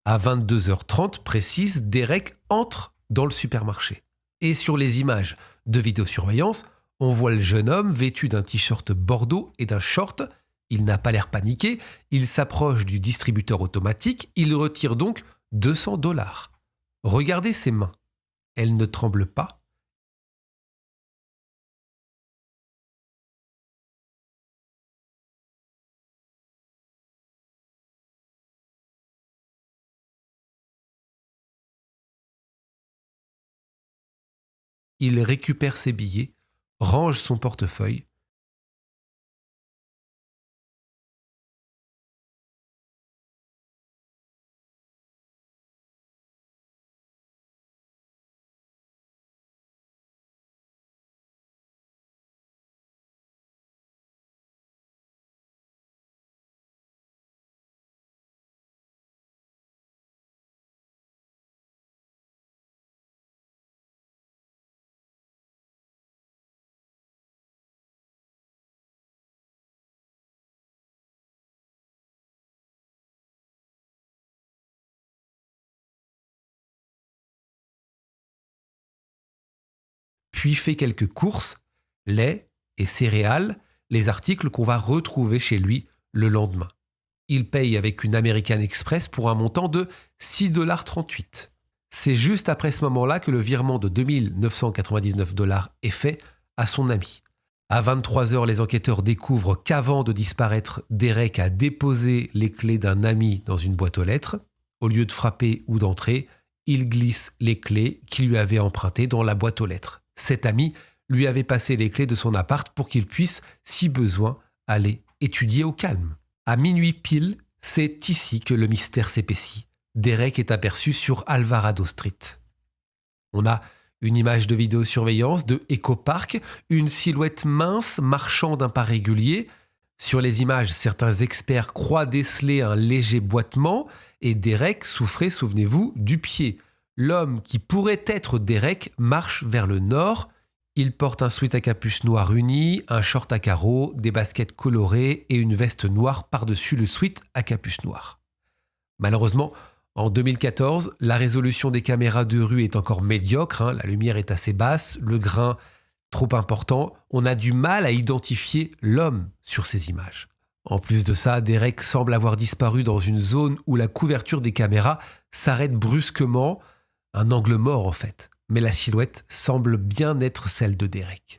À 22h30 précise, Derek entre dans le supermarché. Et sur les images de vidéosurveillance, on voit le jeune homme vêtu d'un t-shirt bordeaux et d'un short. Il n'a pas l'air paniqué, il s'approche du distributeur automatique, il retire donc 200 $. Regardez ses mains, elles ne tremblent pas. Il récupère ses billets, range son portefeuille. Puis fait quelques courses, lait et céréales, les articles qu'on va retrouver chez lui le lendemain. Il paye avec une American Express pour un montant de 6,38 $. C'est juste après ce moment-là que le virement de 2 999 $ est fait à son ami. À 23h, les enquêteurs découvrent qu'avant de disparaître, Derek a déposé les clés d'un ami dans une boîte aux lettres. Au lieu de frapper ou d'entrer, il glisse les clés qu'il lui avait empruntées dans la boîte aux lettres. Cet ami lui avait passé les clés de son appart pour qu'il puisse, si besoin, aller étudier au calme. À minuit pile, c'est ici que le mystère s'épaissit. Derek est aperçu sur Alvarado Street. On a une image de vidéosurveillance de Echo Park, une silhouette mince marchant d'un pas régulier. Sur les images, certains experts croient déceler un léger boitement et Derek souffrait, souvenez-vous, du pied. L'homme qui pourrait être Derek marche vers le nord. Il porte un sweat à capuche noire unie, un short à carreaux, des baskets colorées et une veste noire par-dessus le sweat à capuche noire. Malheureusement, en 2014, la résolution des caméras de rue est encore médiocre, la lumière est assez basse, le grain trop important, on a du mal à identifier l'homme sur ces images. En plus de ça, Derek semble avoir disparu dans une zone où la couverture des caméras s'arrête brusquement, un angle mort en fait. Mais la silhouette semble bien être celle de Derek.